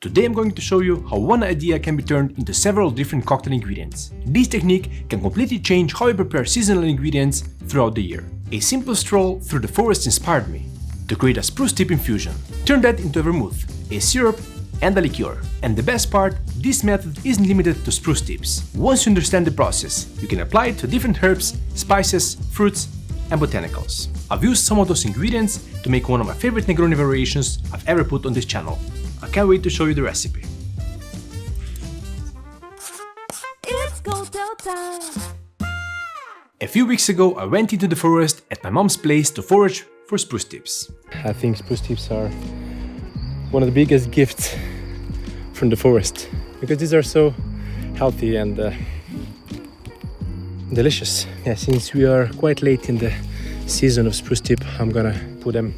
Today I'm going to show you how one idea can be turned into several different cocktail ingredients. This technique can completely change how you prepare seasonal ingredients throughout the year. A simple stroll through the forest inspired me to create a spruce tip infusion. Turn that into a vermouth, a syrup, and a liqueur. And the best part, this method isn't limited to spruce tips. Once you understand the process, you can apply it to different herbs, spices, fruits, and botanicals. I've used some of those ingredients to make one of my favorite Negroni variations I've ever put on this channel. I can't wait to show you the recipe. It's cocktail time. A few weeks ago, I went into the forest at my mom's place to forage for spruce tips. I think spruce tips are one of the biggest gifts from the forest because these are so healthy and delicious. Yeah, since we are quite late in the season of spruce tip, I'm gonna put them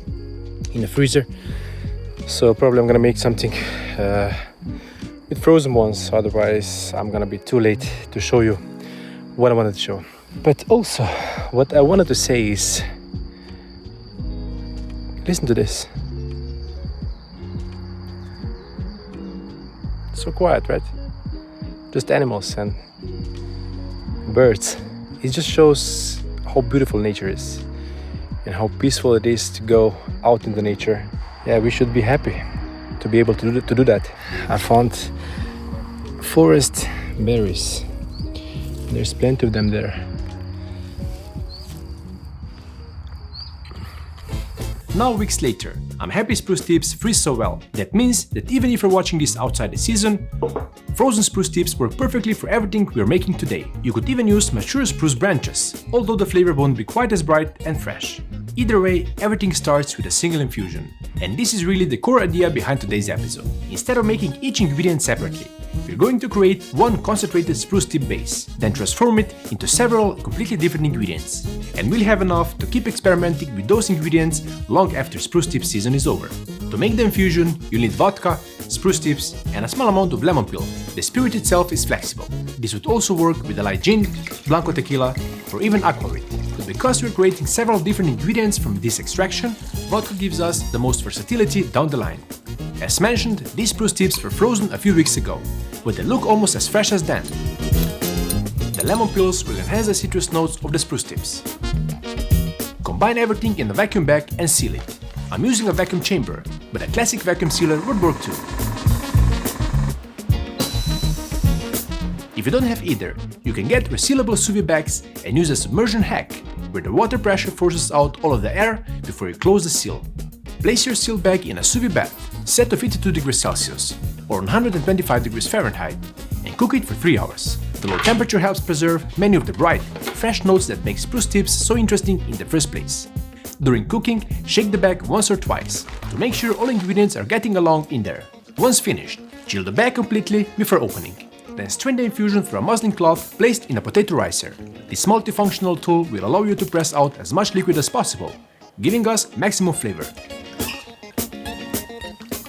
in the freezer. So probably I'm gonna make something with frozen ones, otherwise I'm gonna be too late to show you what I wanted to show. But also, what I wanted to say is, listen to this. So quiet, right? Just animals and birds. It just shows how beautiful nature is and how peaceful it is to go out in the nature. Yeah, we should be happy to be able to do that. I found forest berries. There's plenty of them there. Now weeks later, I'm happy spruce tips freeze so well. That means that even if you're watching this outside the season, frozen spruce tips work perfectly for everything we're making today. You could even use mature spruce branches, although the flavor won't be quite as bright and fresh. Either way, everything starts with a single infusion. And this is really the core idea behind today's episode. Instead of making each ingredient separately, we're going to create one concentrated spruce tip base, then transform it into several completely different ingredients. And we'll have enough to keep experimenting with those ingredients long after spruce tip season is over. To make the infusion, you'll need vodka, spruce tips, and a small amount of lemon peel. The spirit itself is flexible. This would also work with a light gin, blanco tequila, or even aquavit. But because we're creating several different ingredients from this extraction, vodka gives us the most versatility down the line. As mentioned, these spruce tips were frozen a few weeks ago, but they look almost as fresh as then. The lemon peels will enhance the citrus notes of the spruce tips. Combine everything in a vacuum bag and seal it. I'm using a vacuum chamber, but a classic vacuum sealer would work too. If you don't have either, you can get resealable sous vide bags and use a submersion hack, where the water pressure forces out all of the air before you close the seal. Place your sealed bag in a sous vide bath, set to 52 degrees Celsius or 125 degrees Fahrenheit, and cook it for 3 hours. The low temperature helps preserve many of the bright, fresh notes that make spruce tips so interesting in the first place. During cooking, shake the bag once or twice to make sure all ingredients are getting along in there. Once finished, chill the bag completely before opening. Then strain the infusion through a muslin cloth placed in a potato ricer. This multifunctional tool will allow you to press out as much liquid as possible, giving us maximum flavor.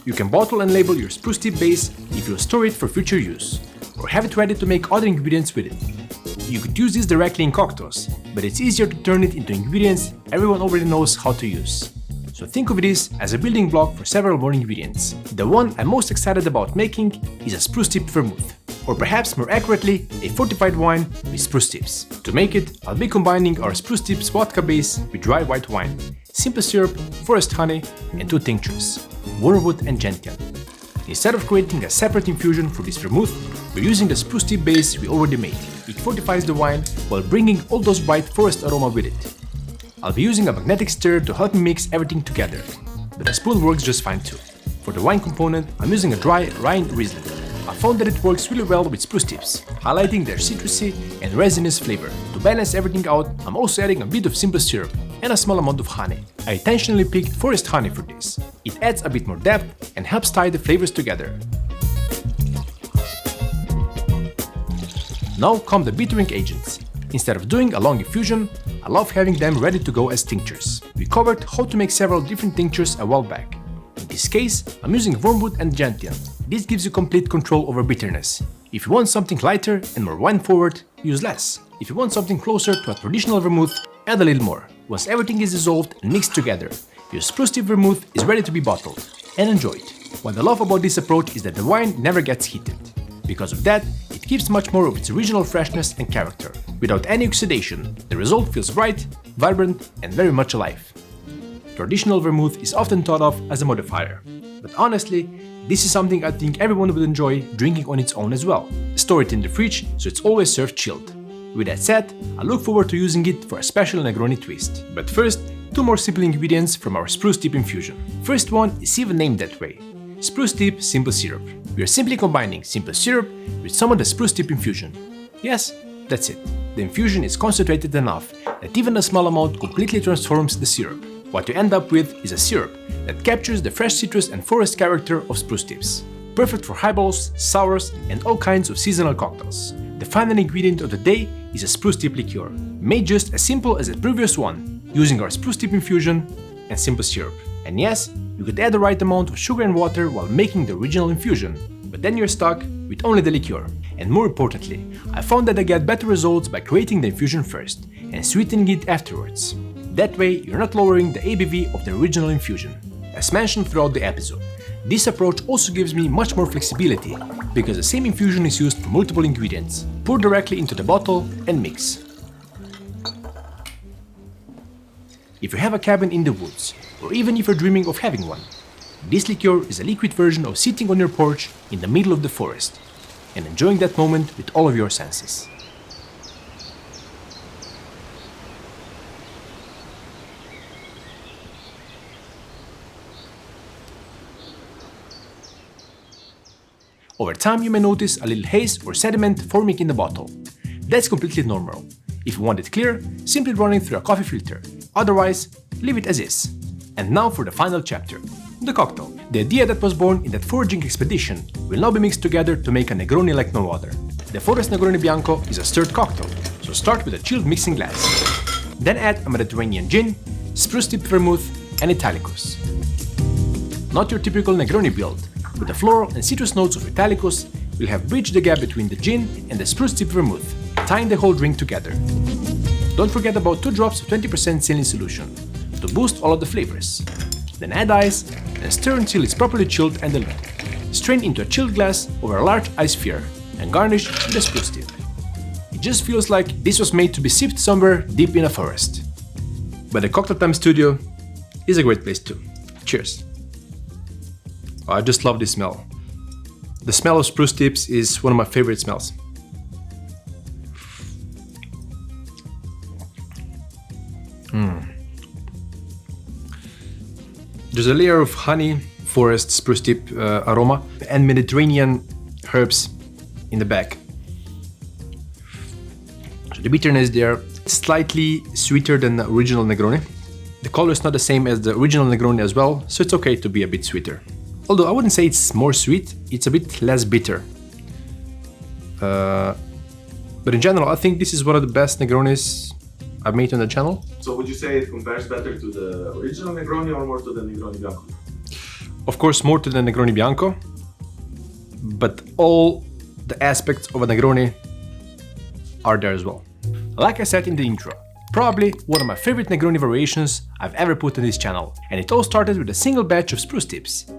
You can bottle and label your spruce tip base if you'll store it for future use, or have it ready to make other ingredients with it. You could use this directly in cocktails, but it's easier to turn it into ingredients everyone already knows how to use. So think of this as a building block for several more ingredients. The one I'm most excited about making is a spruce tip vermouth, or perhaps more accurately, a fortified wine with spruce tips. To make it, I'll be combining our spruce tips vodka base with dry white wine, simple syrup, forest honey, and 2 tinctures, Wormwood and gentian. Instead of creating a separate infusion for this vermouth, we're using the spruce tip base we already made. It fortifies the wine while bringing all those bright forest aroma with it. I'll be using a magnetic stir to help me mix everything together, but a spoon works just fine too. For the wine component, I'm using a dry Rhine Riesling. I found that it works really well with spruce tips, highlighting their citrusy and resinous flavor. To balance everything out, I'm also adding a bit of simple syrup and a small amount of honey. I intentionally picked forest honey for this. It adds a bit more depth and helps tie the flavors together. Now come the bittering agents. Instead of doing a long infusion, I love having them ready to go as tinctures. We covered how to make several different tinctures a while back. In this case, I'm using Wormwood and gentian. This gives you complete control over bitterness. If you want something lighter and more wine-forward, use less. If you want something closer to a traditional vermouth, add a little more. Once everything is dissolved and mixed together, your spruce tip vermouth is ready to be bottled and enjoyed. What I love about this approach is that the wine never gets heated. Because of that, it keeps much more of its original freshness and character. Without any oxidation, the result feels bright, vibrant, and very much alive. Traditional vermouth is often thought of as a modifier, but honestly, this is something I think everyone would enjoy drinking on its own as well. Store it in the fridge so it's always served chilled. With that said, I look forward to using it for a special Negroni twist. But first, 2 more simple ingredients from our Spruce Tip Infusion. First one is even named that way: Spruce Tip Simple Syrup. We are simply combining simple syrup with some of the Spruce Tip Infusion. Yes, that's it. The infusion is concentrated enough that even a small amount completely transforms the syrup. What you end up with is a syrup that captures the fresh citrus and forest character of spruce tips. Perfect for highballs, sours, and all kinds of seasonal cocktails. The final ingredient of the day is a Spruce Tip Liqueur, made just as simple as the previous one, using our Spruce Tip Infusion and simple syrup. And yes, you could add the right amount of sugar and water while making the original infusion, but then you're stuck with only the liqueur. And more importantly, I found that I get better results by creating the infusion first and sweetening it afterwards. That way, you're not lowering the ABV of the original infusion. As mentioned throughout the episode, this approach also gives me much more flexibility, because the same infusion is used for multiple ingredients. Pour directly into the bottle and mix. If you have a cabin in the woods, or even if you're dreaming of having one, this liqueur is a liquid version of sitting on your porch in the middle of the forest and enjoying that moment with all of your senses. Over time, you may notice a little haze or sediment forming in the bottle. That's completely normal. If you want it clear, simply run it through a coffee filter. Otherwise, leave it as is. And now for the final chapter, the cocktail. The idea that was born in that foraging expedition will now be mixed together to make a Negroni like no other. The Forest Negroni Bianco is a stirred cocktail, so start with a chilled mixing glass. Then add a Mediterranean gin, Spruce Tip Vermouth, and Italicus. Not your typical Negroni build, but the floral and citrus notes of Italicus will have bridged the gap between the gin and the Spruce Tip Vermouth, tying the whole drink together. Don't forget about 2 drops of 20% saline solution to boost all of the flavors. Then add ice and stir until it's properly chilled and diluted. Strain into a chilled glass over a large ice sphere and garnish with a spruce tip. It just feels like this was made to be sipped somewhere deep in a forest. But the Cocktail Time Studio is a great place too. Cheers! Oh, I just love this smell. The smell of spruce tips is one of my favorite smells. There's a layer of honey, forest, spruce tip aroma, and Mediterranean herbs in the back. So the bitterness there, slightly sweeter than the original Negroni. The color is not the same as the original Negroni as well, so it's okay to be a bit sweeter. Although I wouldn't say it's more sweet, it's a bit less bitter. But in general, I think this is one of the best Negronis I've made on the channel. So would you say it compares better to the original Negroni or more to the Negroni Bianco? Of course, more to the Negroni Bianco, but all the aspects of a Negroni are there as well. Like I said in the intro, probably one of my favorite Negroni variations I've ever put on this channel, and it all started with a single batch of spruce tips.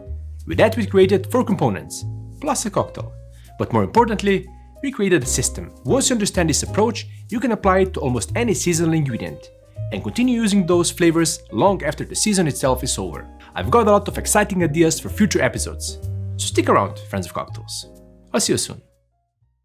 With that we created 4 components, plus a cocktail. But more importantly, we created a system. Once you understand this approach, you can apply it to almost any seasonal ingredient, and continue using those flavors long after the season itself is over. I've got a lot of exciting ideas for future episodes, so stick around, friends of cocktails. I'll see you soon.